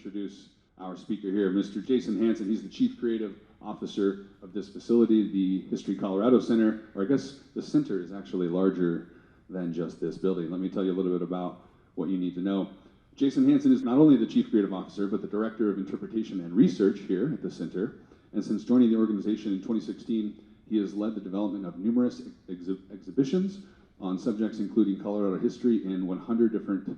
introduce our speaker here, Mr. Jason Hanson. He's the Chief Creative Officer of this facility, the History Colorado Center, or I guess the center is actually larger than just this building. Let me tell you a little bit about what you need to know. Jason Hanson is not only the Chief Creative Officer, but the Director of Interpretation and Research here at the center. And since joining the organization in 2016, he has led the development of numerous exhibitions on subjects including Colorado history in 100 different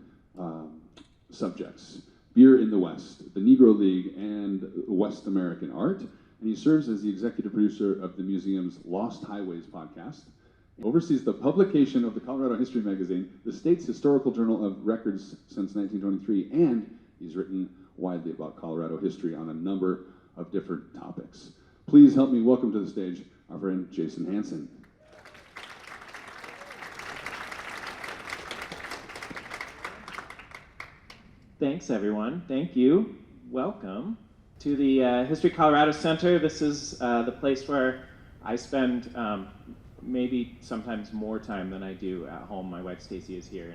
subjects. Beer in the West, the Negro League, and West American art. And he serves as the executive producer of the museum's Lost Highways podcast. He oversees the publication of the Colorado History Magazine, the state's historical journal of records since 1923, and he's written widely about Colorado history on a number of different topics. Please help me welcome to the stage our friend Jason Hanson. Thanks, everyone. Thank you. Welcome to the History Colorado Center. This is the place where I spend maybe sometimes more time than I do at home. My wife Stacy is here,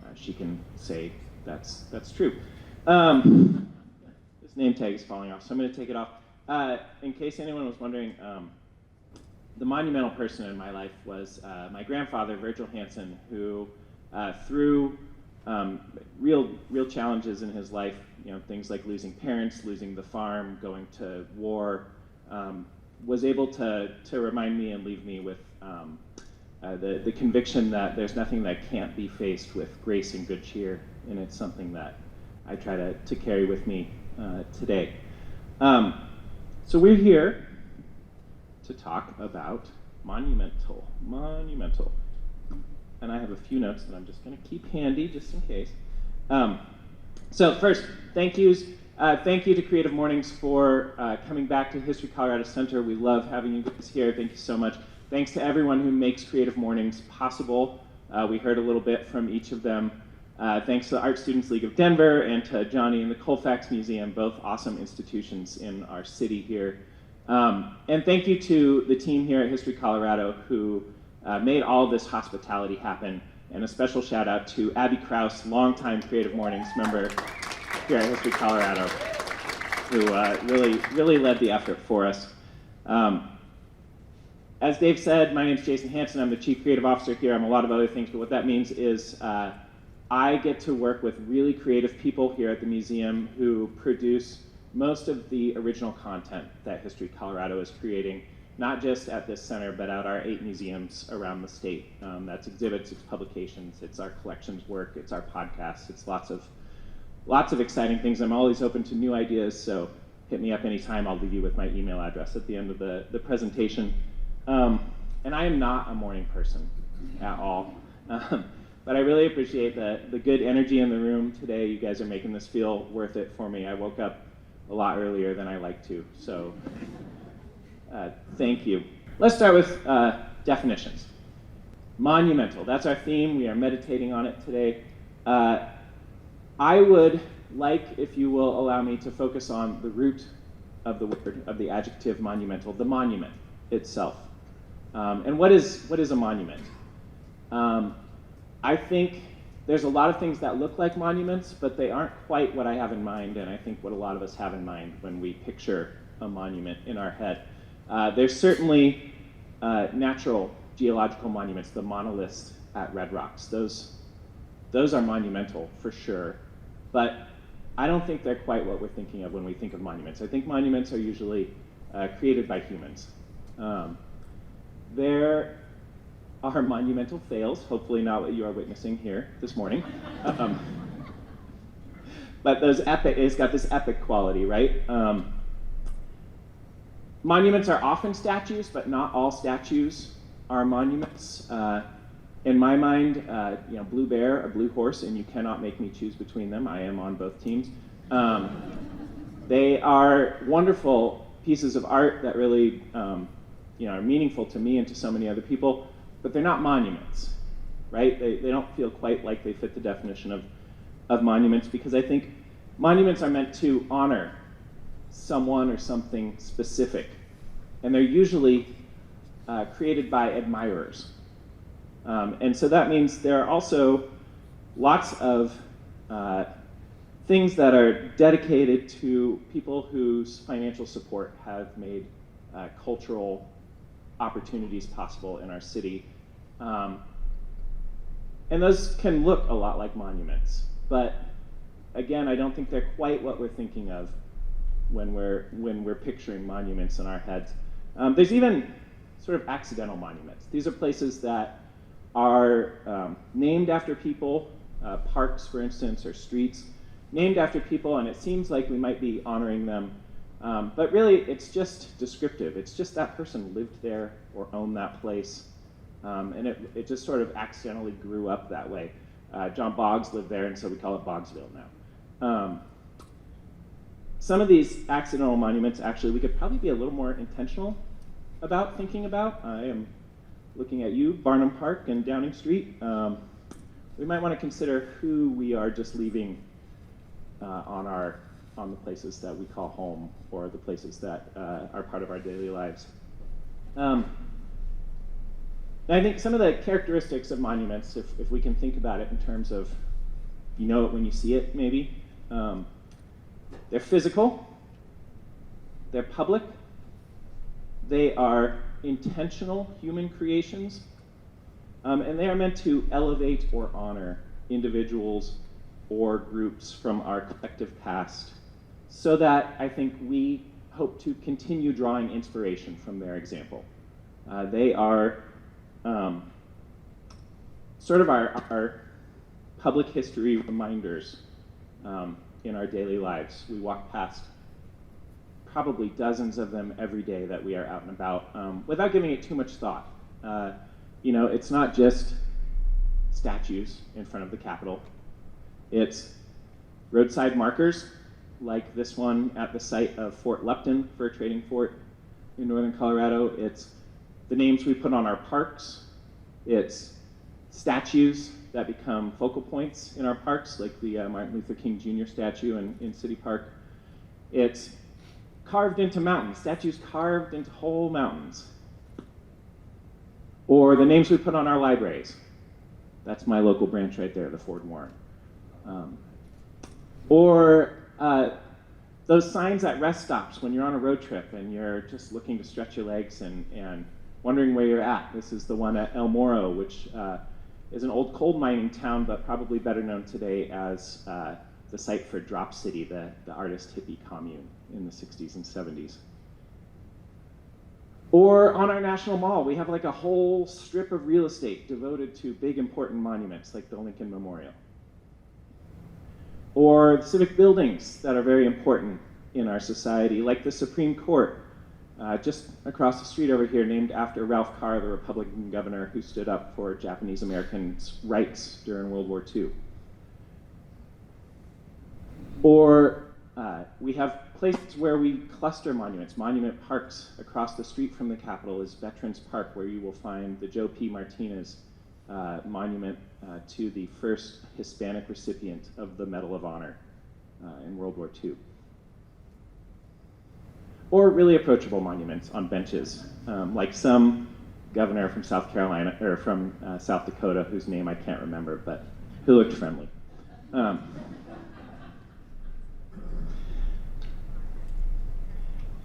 and she can say that's true. This name tag is falling off, so I'm going to take it off. In case anyone was wondering, the monumental person in my life was my grandfather, Virgil Hanson, who through real challenges in his life, things like losing parents, losing the farm, going to war, was able to remind me and leave me with the conviction that there's nothing that can't be faced with grace and good cheer, and it's something that I try to carry with me today. So we're here to talk about monumental. And I have a few notes that I'm just going to keep handy just in case. So first, thank yous. Thank you to Creative Mornings for coming back to History Colorado Center. We love having you guys here. Thank you so much. Thanks to everyone who makes Creative Mornings possible. We heard a little bit from each of them. Thanks to the Art Students League of Denver and to Johnny and the Colfax Museum, both awesome institutions in our city here. And thank you to the team here at History Colorado who made all of this hospitality happen. And a special shout out to Abby Krause, longtime Creative Mornings member here at History Colorado, who really led the effort for us. As Dave said, my name is Jason Hanson. I'm the Chief Creative Officer here. I'm a lot of other things, but what that means is I get to work with really creative people here at the museum who produce most of the original content that History Colorado is creating, not just at this center, but at our 8 museums around the state. That's exhibits, it's publications, it's our collections work, it's our podcasts, it's lots of exciting things. I'm always open to new ideas, so hit me up anytime. I'll leave you with my email address at the end of the presentation. And I am not a morning person at all. But I really appreciate the good energy in the room today. You guys are making this feel worth it for me. I woke up a lot earlier than I like to, so thank you. Let's start with definitions. Monumental, that's our theme. We are meditating on it today. I would like, if you will allow me, to focus on the root of the word, of the adjective monumental, the monument itself. And what is a monument? I think there's a lot of things that look like monuments, but they aren't quite what I have in mind, and I think what a lot of us have in mind when we picture a monument in our head. There's certainly natural geological monuments, the monoliths at Red Rocks. Those are monumental for sure, but I don't think they're quite what we're thinking of when we think of monuments. I think monuments are usually created by humans. There are monumental fails, hopefully not what you are witnessing here this morning. But it's got this epic quality, right? Monuments are often statues, but not all statues are monuments. In my mind, blue bear or blue horse, and you cannot make me choose between them. I am on both teams. They are wonderful pieces of art that really are meaningful to me and to so many other people, but they're not monuments, right? They don't feel quite like they fit the definition of monuments, because I think monuments are meant to honor someone or something specific, and they're usually created by admirers. And so that means there are also lots of things that are dedicated to people whose financial support have made cultural opportunities possible in our city. And those can look a lot like monuments, but again, I don't think they're quite what we're thinking of when we're picturing monuments in our heads. There's even sort of accidental monuments. These are places that are named after people, parks, for instance, or streets, named after people, and it seems like we might be honoring them. But really, it's just descriptive. It's just that person lived there or owned that place. And it just sort of accidentally grew up that way. John Boggs lived there, and so we call it Boggsville now. Some of these accidental monuments, actually, we could probably be a little more intentional about thinking about. I am looking at you, Barnum Park and Downing Street. We might want to consider who we are just leaving on the places that we call home, or the places that are part of our daily lives. And I think some of the characteristics of monuments, if we can think about it in terms of, you know it when you see it, maybe. They're physical, they're public, they are intentional human creations, and they are meant to elevate or honor individuals or groups from our collective past, so that I think we hope to continue drawing inspiration from their example. They are sort of our public history reminders in our daily lives. We walk past probably dozens of them every day that we are out and about without giving it too much thought. It's not just statues in front of the Capitol. It's roadside markers like this one at the site of Fort Lupton, fur trading fort in northern Colorado. It's the names we put on our parks. It's statues that become focal points in our parks, like the Martin Luther King Jr. statue in City Park. It's carved into mountains, statues carved into whole mountains. Or the names we put on our libraries. That's my local branch right there, the Ford Warren. Or those signs at rest stops when you're on a road trip and you're just looking to stretch your legs and wondering where you're at. This is the one at El Moro, which is an old coal mining town, but probably better known today as the site for Drop City, the artist hippie commune in the 60s and 70s. Or on our National Mall, we have like a whole strip of real estate devoted to big important monuments like the Lincoln Memorial. Or civic buildings that are very important in our society, like the Supreme Court, just across the street over here, named after Ralph Carr, the Republican governor who stood up for Japanese Americans' rights during World War II. Or we have places where we cluster monuments. Monument parks across the street from the Capitol is Veterans Park, where you will find the Joe P. Martinez monument to the first Hispanic recipient of the Medal of Honor in World War II. Or really approachable monuments on benches, like some governor from South Carolina, or from South Dakota, whose name I can't remember, but who looked friendly.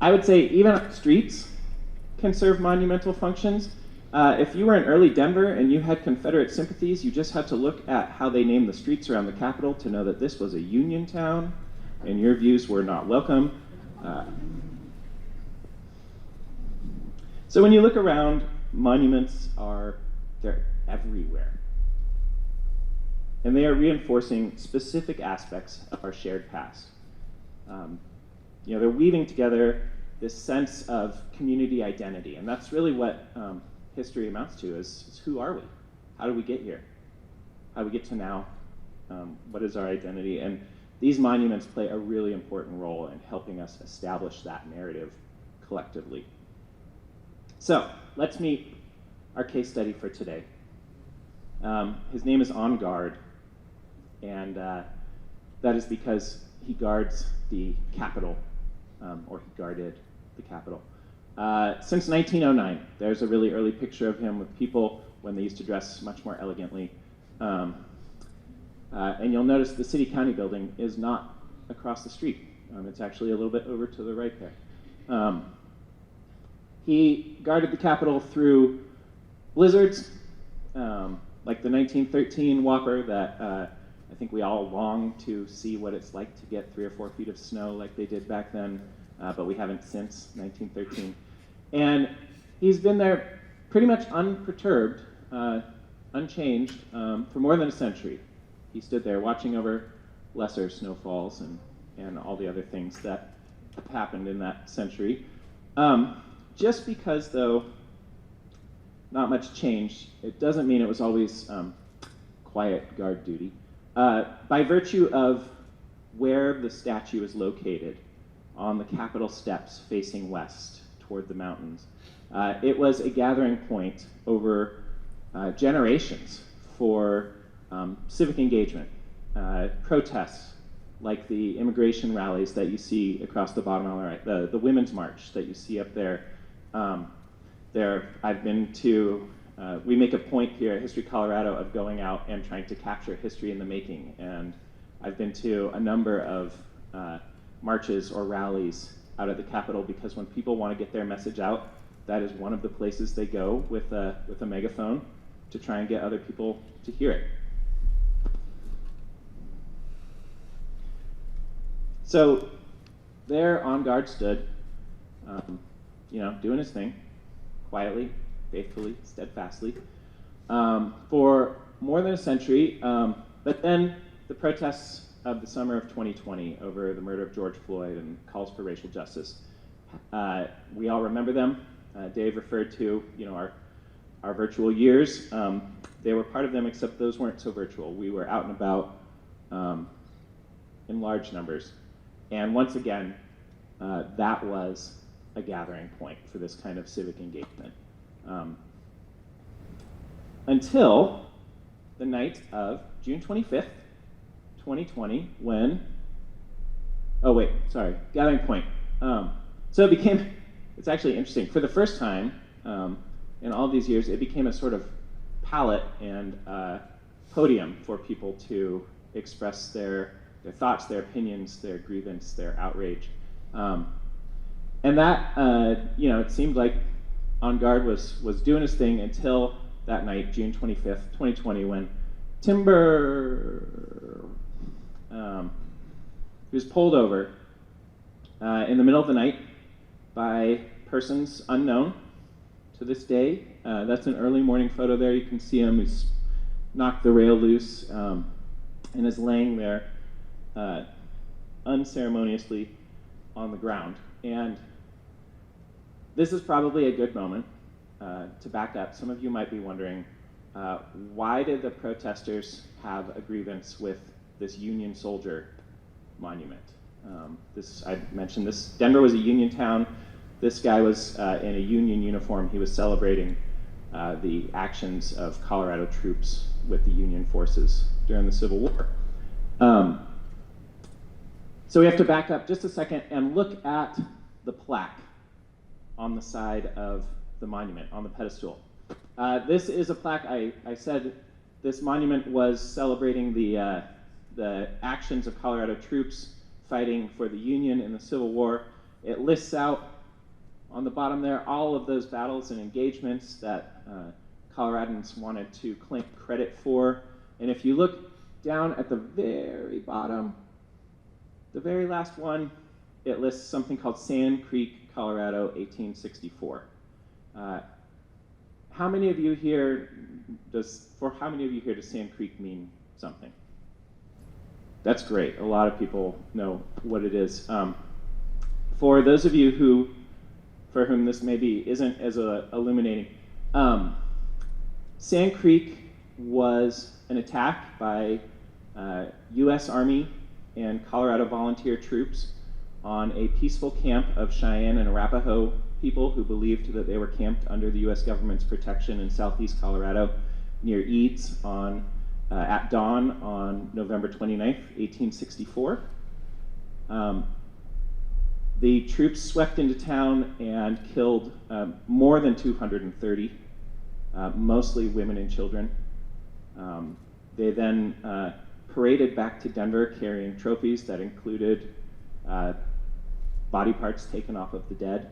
I would say even streets can serve monumental functions. If you were in early Denver and you had Confederate sympathies, you just had to look at how they named the streets around the Capitol to know that this was a Union town and your views were not welcome. So when you look around, monuments they're everywhere. And they are reinforcing specific aspects of our shared past. They're weaving together this sense of community identity, and that's really what history amounts to, is who are we? How do we get here? How do we get to now? What is our identity? And these monuments play a really important role in helping us establish that narrative collectively. So let's meet our case study for today. His name is On Guard, and that is because he guards the Capitol, or he guarded the Capitol. Since 1909, there's a really early picture of him with people when they used to dress much more elegantly. And you'll notice the city-county building is not across the street. It's actually a little bit over to the right there. He guarded the Capitol through blizzards, like the 1913 Whopper that I think we all long to see what it's like to get 3 or 4 feet of snow like they did back then, but we haven't since 1913. And he's been there pretty much unperturbed, unchanged, for more than a century. He stood there watching over lesser snowfalls and all the other things that happened in that century. Just because, though, not much changed, it doesn't mean it was always quiet guard duty. By virtue of where the statue is located, on the Capitol steps facing west toward the mountains, it was a gathering point over generations for civic engagement, protests like the immigration rallies that you see across the bottom on the right, the Women's March that you see up there. I've been to, we make a point here at History Colorado of going out and trying to capture history in the making, and I've been to a number of marches or rallies out at the Capitol because when people want to get their message out, that is one of the places they go with a megaphone to try and get other people to hear it. So there on guard stood, doing his thing, quietly, faithfully, steadfastly, for more than a century. But then the protests of the summer of 2020 over the murder of George Floyd and calls for racial justice, we all remember them. Dave referred to, our virtual years. They were part of them, except those weren't so virtual. We were out and about in large numbers. And once again, that was a gathering point for this kind of civic engagement. Until the night of June 25th, 2020, when, gathering point. So it became, it's actually interesting. For the first time in all of these years, it became a sort of palette and podium for people to express their thoughts, their opinions, their grievance, their outrage. And that, it seemed like On Guard was doing his thing until that night, June 25th, 2020, when Timber, he was pulled over in the middle of the night by persons unknown to this day. That's an early morning photo there. You can see him. He's knocked the rail loose and is laying there unceremoniously on the ground. And this is probably a good moment to back up. Some of you might be wondering, why did the protesters have a grievance with this Union soldier monument? I mentioned this. Denver was a Union town. This guy was in a Union uniform. He was celebrating the actions of Colorado troops with the Union forces during the Civil War. So we have to back up just a second and look at the plaque on the side of the monument, on the pedestal. This is a plaque. I said this monument was celebrating the actions of Colorado troops fighting for the Union in the Civil War. It lists out on the bottom there all of those battles and engagements that Coloradans wanted to claim credit for. And if you look down at the very bottom, the very last one, it lists something called Sand Creek, Colorado, 1864. How many of you here does Sand Creek mean something? That's great. A lot of people know what it is. For those of you for whom this maybe isn't as illuminating, Sand Creek was an attack by U.S. Army and Colorado volunteer troops on a peaceful camp of Cheyenne and Arapaho people who believed that they were camped under the U.S. government's protection in southeast Colorado near Eads at dawn on November 29th, 1864. The troops swept into town and killed more than 230, mostly women and children. They then paraded back to Denver carrying trophies that included body parts taken off of the dead,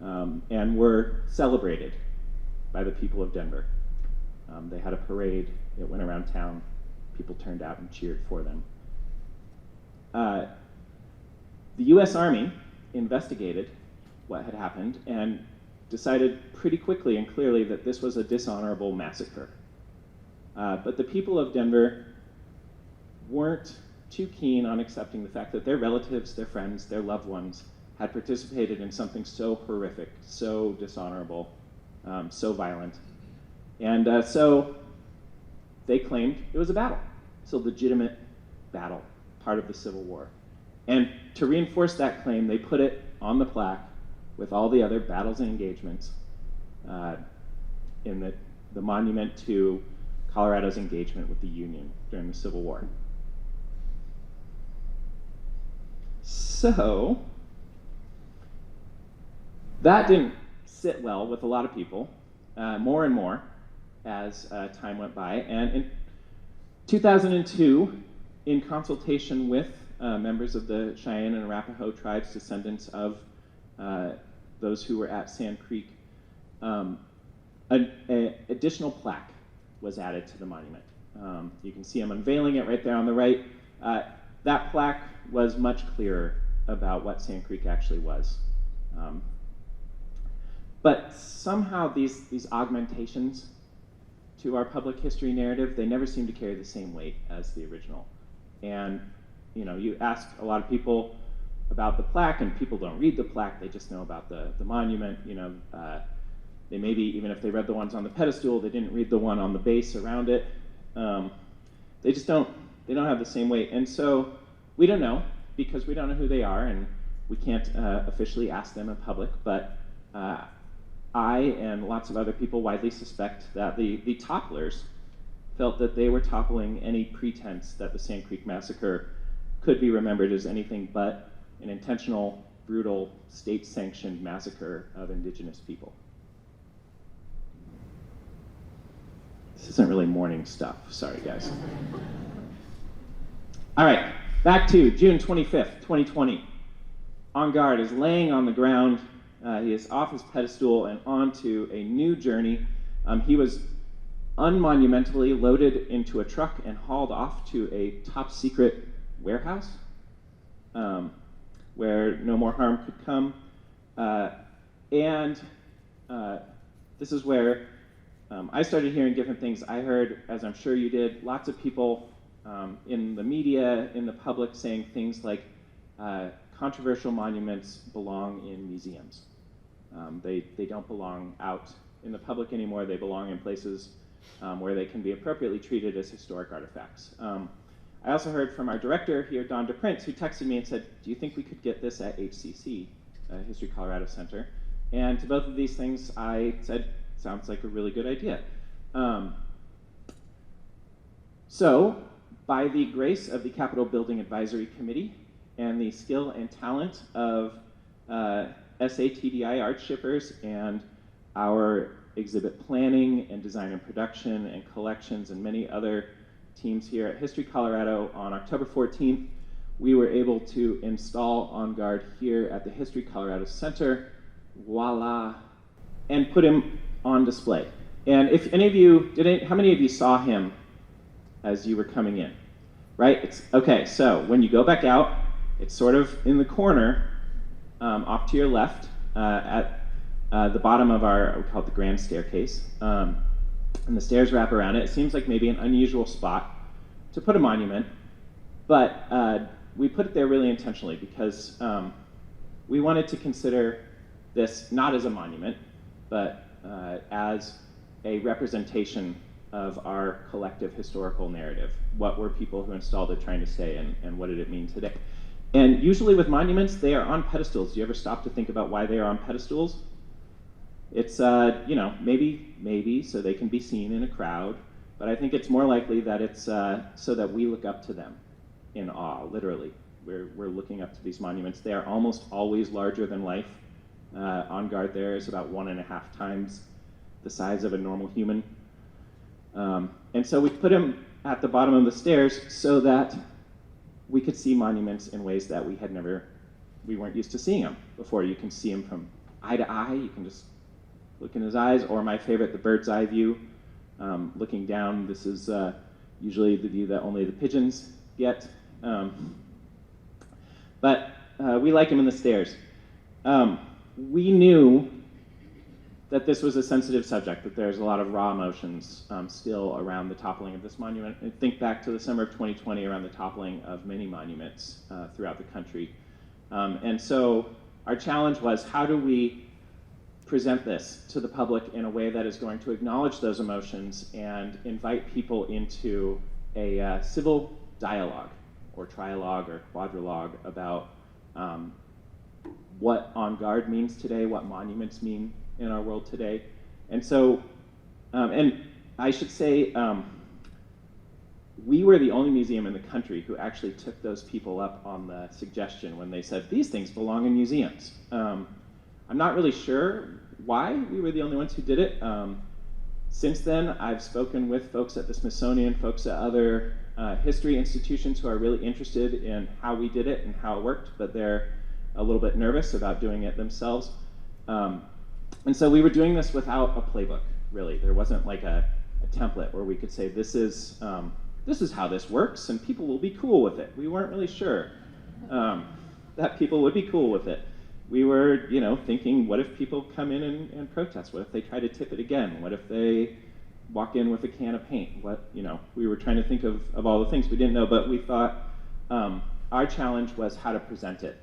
and were celebrated by the people of Denver. They had a parade, it went around town, people turned out and cheered for them. The US Army investigated what had happened and decided pretty quickly and clearly that this was a dishonorable massacre. But the people of Denver weren't too keen on accepting the fact that their relatives, their friends, their loved ones had participated in something so horrific, so dishonorable, so violent. And so they claimed it was a battle. It's a legitimate battle, part of the Civil War. And to reinforce that claim, they put it on the plaque with all the other battles and engagements in the monument to Colorado's engagement with the Union during the Civil War. So that didn't sit well with a lot of people, more and more as time went by. And in 2002, in consultation with members of the Cheyenne and Arapaho tribes, descendants of those who were at Sand Creek, an additional plaque was added to the monument. You can see I'm unveiling it right there on the right. That plaque was much clearer about what Sand Creek actually was. But somehow these augmentations to our public history narrative, they never seem to carry the same weight as the original. And you ask a lot of people about the plaque, and people don't read the plaque, they just know about the monument. They maybe, even if they read the ones on the pedestal, they didn't read the one on the base around it. They don't have the same weight. And so we don't know, because we don't know who they are, and we can't officially ask them in public, but I and lots of other people widely suspect that the topplers felt that they were toppling any pretense that the Sand Creek Massacre could be remembered as anything but an intentional, brutal, state-sanctioned massacre of indigenous people. This isn't really morning stuff, sorry guys. All right, back to June 25th, 2020. En Garde is laying on the ground. He is off his pedestal and onto a new journey. He was unmonumentally loaded into a truck and hauled off to a top secret warehouse where no more harm could come. This is where I started hearing different things. I heard, as I'm sure you did, lots of people in the media, in the public, saying things like controversial monuments belong in museums. They don't belong out in the public anymore. They belong in places where they can be appropriately treated as historic artifacts. I also heard from our director here, Don DePrince, who texted me and said, do you think we could get this at HCC, History Colorado Center? And to both of these things, I said, sounds like a really good idea. So, by the grace of the Capitol Building Advisory Committee and the skill and talent of SATDI art shippers and our exhibit planning and design and production and collections and many other teams here at History Colorado, on October 14th, we were able to install En Garde here at the History Colorado Center, voila, and put him on display. And if any of you, how many of you saw him as you were coming in? Right? Okay, so when you go back out, it's sort of in the corner, off to your left, at the bottom of our, we call it the grand staircase. And the stairs wrap around it. It seems like maybe an unusual spot to put a monument, but we put it there really intentionally because we wanted to consider this not as a monument, but as a representation of our collective historical narrative. What were people who installed it trying to say, and what did it mean today? And usually with monuments, they are on pedestals. Do you ever stop to think about why they are on pedestals? It's, maybe so they can be seen in a crowd, but I think it's more likely that it's so that we look up to them in awe, literally. We're looking up to these monuments. They are almost always larger than life. En Garde there is about 1.5 times the size of a normal human. And so we put him at the bottom of the stairs so that we could see monuments in ways that we weren't used to seeing them before. You can see him from eye to eye. You can just look in his eyes, or my favorite, the bird's eye view, looking down. This is usually the view that only the pigeons get. But we like him in the stairs. We knew that this was a sensitive subject, that there's a lot of raw emotions still around the toppling of this monument. And think back to the summer of 2020 around the toppling of many monuments throughout the country. And so our challenge was, how do we present this to the public in a way that is going to acknowledge those emotions and invite people into a civil dialogue or trialogue or quadrilogue about what on guard means today, what monuments mean in our world today. And so, and I should say, we were the only museum in the country who actually took those people up on the suggestion when they said, these things belong in museums. I'm not really sure why we were the only ones who did it. Since then, I've spoken with folks at the Smithsonian, folks at other history institutions who are really interested in how we did it and how it worked, but they're a little bit nervous about doing it themselves. And so we were doing this without a playbook, really. There wasn't like a template where we could say, this is how this works, and people will be cool with it. We weren't really sure that people would be cool with it. We were, thinking, what if people come in and protest? What if they try to tip it again? What if they walk in with a can of paint? We were trying to think of all the things we didn't know, but we thought our challenge was how to present it.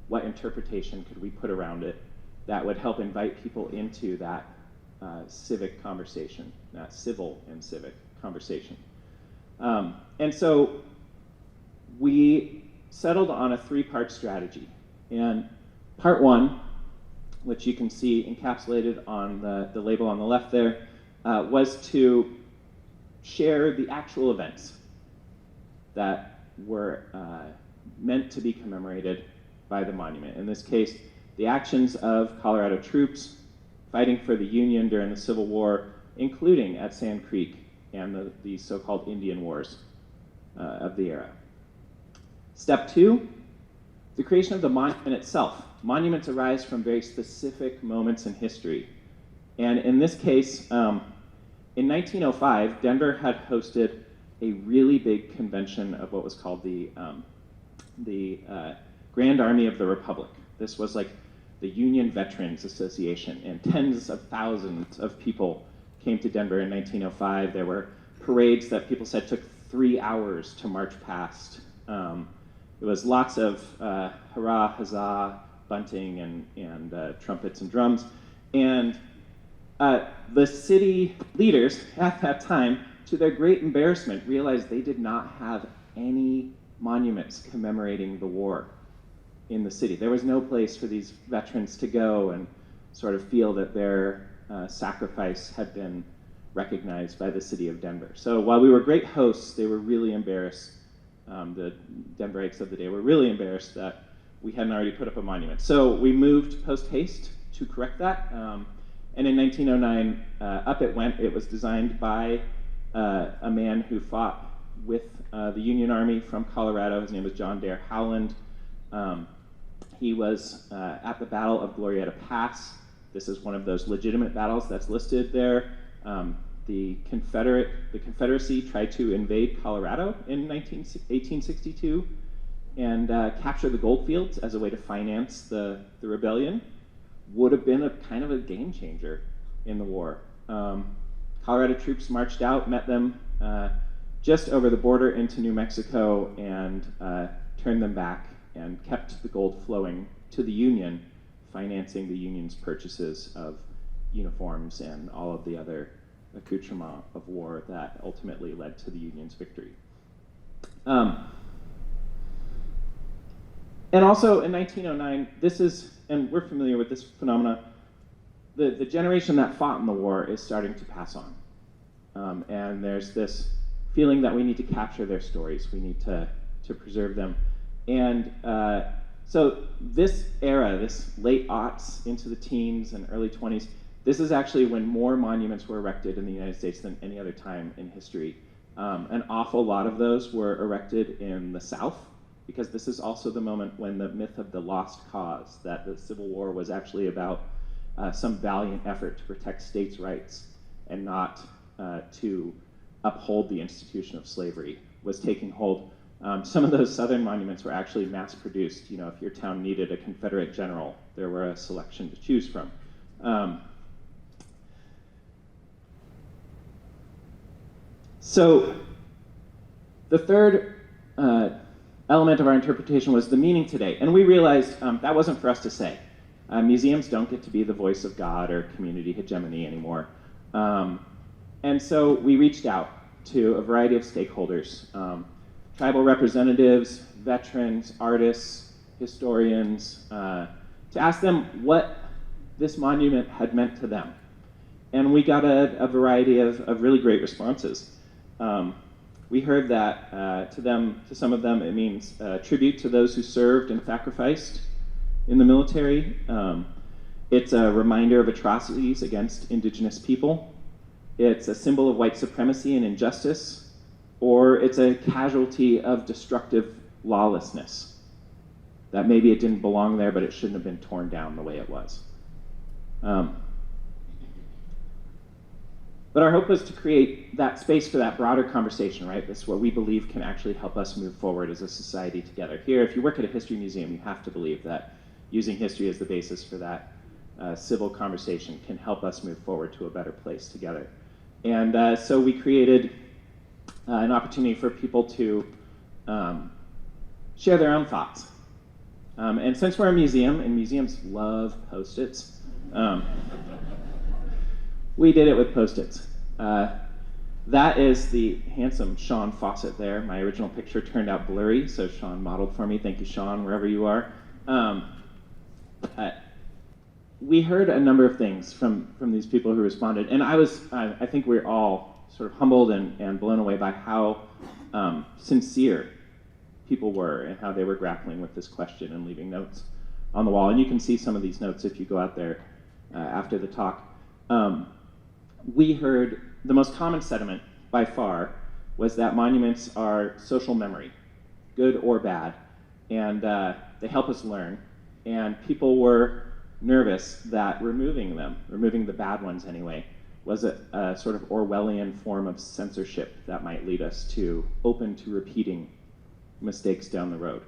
What interpretation could we put around it that would help invite people into that civic conversation, that civil and civic conversation. And so we settled on a 3-part strategy. And part 1, which you can see encapsulated on the label on the left there, was to share the actual events that were meant to be commemorated by the monument. In this case, the actions of Colorado troops fighting for the Union during the Civil War, including at Sand Creek and the so-called Indian Wars of the era. Step 2, the creation of the monument itself. Monuments arise from very specific moments in history. And in this case, in 1905, Denver had hosted a really big convention of what was called the Grand Army of the Republic. This was like the Union Veterans Association, and tens of thousands of people came to Denver in 1905. There were parades that people said took 3 hours to march past. There was lots of hurrah, huzzah, bunting, and trumpets and drums. And the city leaders at that time, to their great embarrassment, realized they did not have any monuments commemorating the war in the city. There was no place for these veterans to go and sort of feel that their sacrifice had been recognized by the city of Denver. So while we were great hosts, they were really embarrassed. The Denverites of the day were really embarrassed that we hadn't already put up a monument. So we moved post-haste to correct that. And in 1909, up it went. It was designed by a man who fought with the Union Army from Colorado. His name was John Dare Howland. He was at the Battle of Glorieta Pass. This is one of those legitimate battles that's listed there. The Confederacy tried to invade Colorado in 1862 and capture the gold fields as a way to finance the rebellion. Would have been a kind of a game changer in the war. Colorado troops marched out, met them just over the border into New Mexico, and turned them back and kept the gold flowing to the Union, financing the Union's purchases of uniforms and all of the other accoutrement of war that ultimately led to the Union's victory. And also in 1909, and we're familiar with this phenomena, the generation that fought in the war is starting to pass on. And there's this feeling that we need to capture their stories, we need to preserve them. And so this era, this late aughts into the teens and early 20s, this is actually when more monuments were erected in the United States than any other time in history. An awful lot of those were erected in the South, because this is also the moment when the myth of the lost cause, that the Civil War was actually about some valiant effort to protect states' rights and not to uphold the institution of slavery, was taking hold. Some of those Southern monuments were actually mass-produced. You know, if your town needed a Confederate general, there were a selection to choose from. So the third element of our interpretation was the meaning today. And we realized that wasn't for us to say. Museums don't get to be the voice of God or community hegemony anymore. And so we reached out to a variety of stakeholders, tribal representatives, veterans, artists, historians, to ask them what this monument had meant to them. And we got a variety of really great responses. We heard that to some of them, it means tribute to those who served and sacrificed in the military. It's a reminder of atrocities against indigenous people. It's a symbol of white supremacy and injustice, or it's a casualty of destructive lawlessness. That maybe it didn't belong there, but it shouldn't have been torn down the way it was. But our hope was to create that space for that broader conversation, right? This is what we believe can actually help us move forward as a society together. Here, if you work at a history museum, you have to believe that using history as the basis for that civil conversation can help us move forward to a better place together. And so we created an opportunity for people to share their own thoughts. And since we're a museum, and museums love Post-its, we did it with Post-its. That is the handsome Sean Fawcett there. My original picture turned out blurry, so Sean modeled for me. Thank you, Sean, wherever you are. We heard a number of things from these people who responded, and I think we're all sort of humbled and blown away by how sincere people were and how they were grappling with this question and leaving notes on the wall. And you can see some of these notes if you go out there after the talk. We heard the most common sentiment by far was that monuments are social memory, good or bad, and they help us learn. And people were nervous that removing them, removing the bad ones anyway, was a sort of Orwellian form of censorship that might lead us to open to repeating mistakes down the road.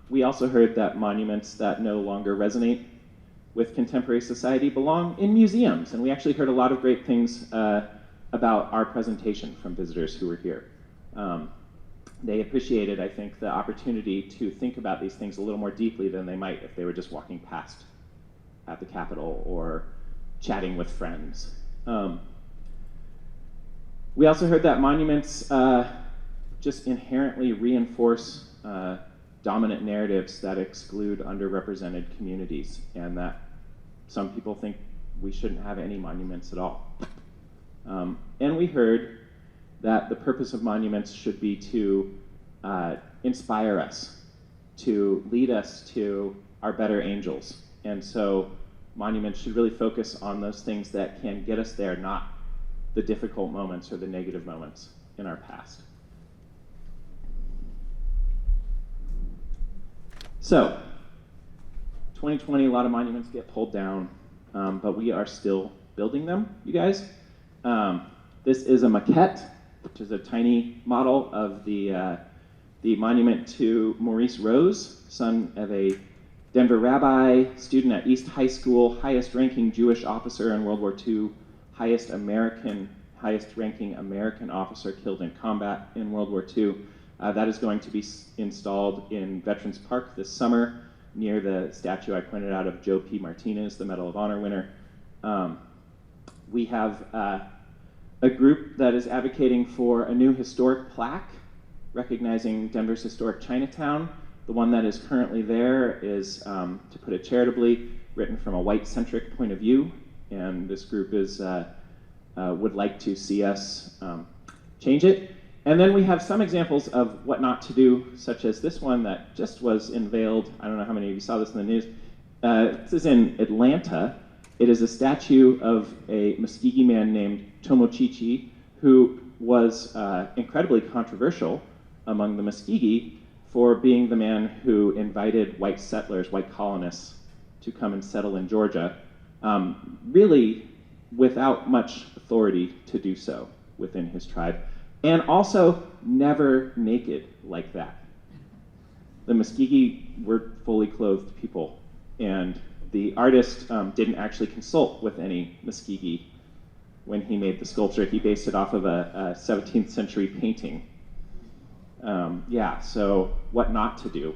We also heard that monuments that no longer resonate with contemporary society belong in museums, and we actually heard a lot of great things about our presentation from visitors who were here. They appreciated, I think, the opportunity to think about these things a little more deeply than they might if they were just walking past at the Capitol or chatting with friends. We also heard that monuments just inherently reinforce dominant narratives that exclude underrepresented communities, and that some people think we shouldn't have any monuments at all. And we heard that the purpose of monuments should be to inspire us, to lead us to our better angels. And so monuments should really focus on those things that can get us there, not the difficult moments or the negative moments in our past. So, 2020, a lot of monuments get pulled down, but we are still building them, you guys. This is a maquette, which is a tiny model of the monument to Maurice Rose, son of a Denver rabbi, student at East High School, highest-ranking Jewish officer in World War II, highest-ranking American officer killed in combat in World War II. That is going to be installed in Veterans Park this summer near the statue I pointed out of Joe P. Martinez, the Medal of Honor winner. We have a group that is advocating for a new historic plaque recognizing Denver's historic Chinatown. The one that is currently there is, to put it charitably, written from a white-centric point of view, and this group is would like to see us change it. And then we have some examples of what not to do, such as this one that just was unveiled. I don't know how many of you saw this in the news. This is in Atlanta. It is a statue of a Muskogee man named Tomochichi, who was incredibly controversial among the Muskegee for being the man who invited white settlers, white colonists, to come and settle in Georgia, really without much authority to do so within his tribe, and also never naked like that. The Muskegee were fully clothed people, and the artist didn't actually consult with any Muskegee when he made the sculpture. He based it off of a 17th century painting. Yeah, so what not to do?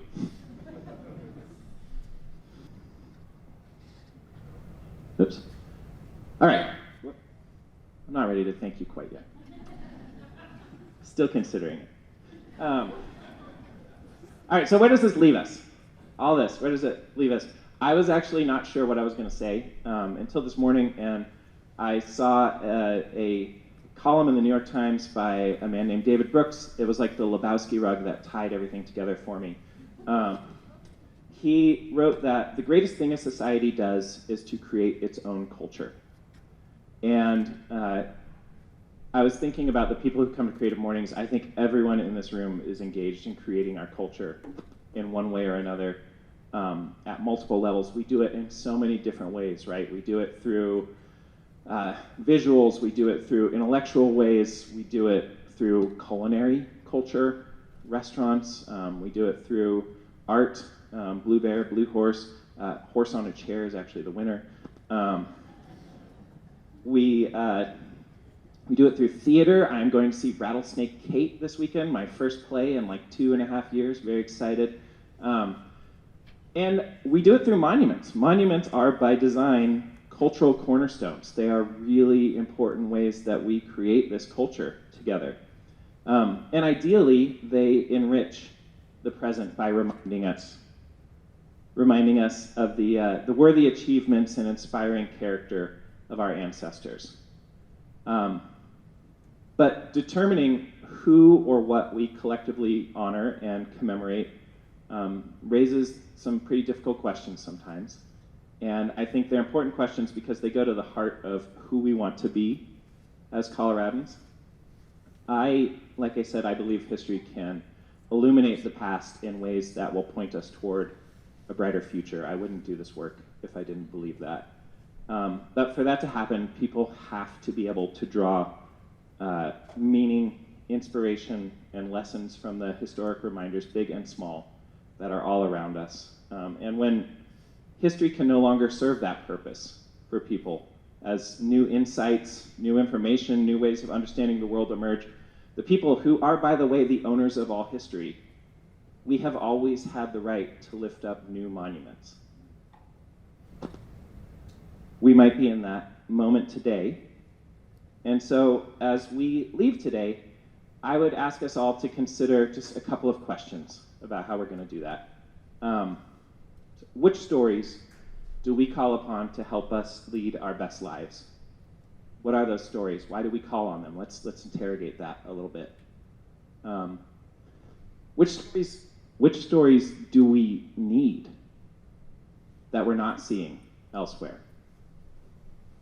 Oops. All right. I'm not ready to thank you quite yet. Still considering it. All right, so where does this leave us? All this, where does it leave us? I was actually not sure what I was going to say until this morning, and I saw a column in the New York Times by a man named David Brooks. It was like the Lebowski rug that tied everything together for me. He wrote that the greatest thing a society does is to create its own culture. And I was thinking about the people who come to Creative Mornings. I think everyone in this room is engaged in creating our culture in one way or another at multiple levels. We do it in so many different ways, right? We do it through visuals, we do it through intellectual ways, we do it through culinary culture, restaurants, we do it through art, Blue Bear, Blue Horse, Horse on a Chair is actually the winner. We do it through theater. I'm going to see Rattlesnake Kate this weekend, my first play in like 2.5 years, very excited. And we do it through monuments. Monuments are, by design, cultural cornerstones. They are really important ways that we create this culture together. And ideally, they enrich the present by reminding us of the worthy achievements and inspiring character of our ancestors. But determining who or what we collectively honor and commemorate raises some pretty difficult questions sometimes. And I think they're important questions because they go to the heart of who we want to be as Coloradans. Like I said, I believe history can illuminate the past in ways that will point us toward a brighter future. I wouldn't do this work if I didn't believe that. But for that to happen, people have to be able to draw meaning, inspiration, and lessons from the historic reminders, big and small, that are all around us. And when history can no longer serve that purpose for people, as new insights, new information, new ways of understanding the world emerge, the people who are, by the way, the owners of all history, we have always had the right to lift up new monuments. We might be in that moment today. And so as we leave today, I would ask us all to consider just a couple of questions about how we're going to do that. Which stories do we call upon to help us lead our best lives? What are those stories? Why do we call on them? Let's interrogate that a little bit. Which stories do we need that we're not seeing elsewhere?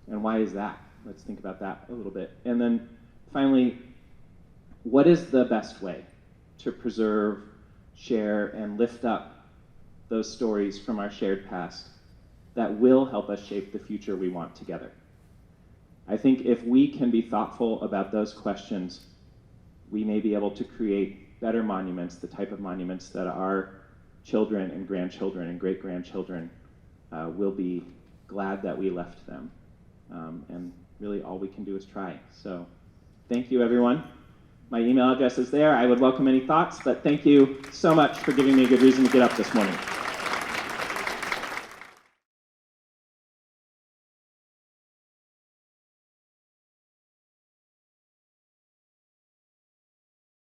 And why is that? Let's think about that a little bit. And then finally, what is the best way to preserve, share, and lift up those stories from our shared past that will help us shape the future we want together? I think if we can be thoughtful about those questions, we may be able to create better monuments, the type of monuments that our children and grandchildren and great-grandchildren will be glad that we left them. And really all we can do is try. So thank you, everyone. My email address is there. I would welcome any thoughts, but thank you so much for giving me a good reason to get up this morning.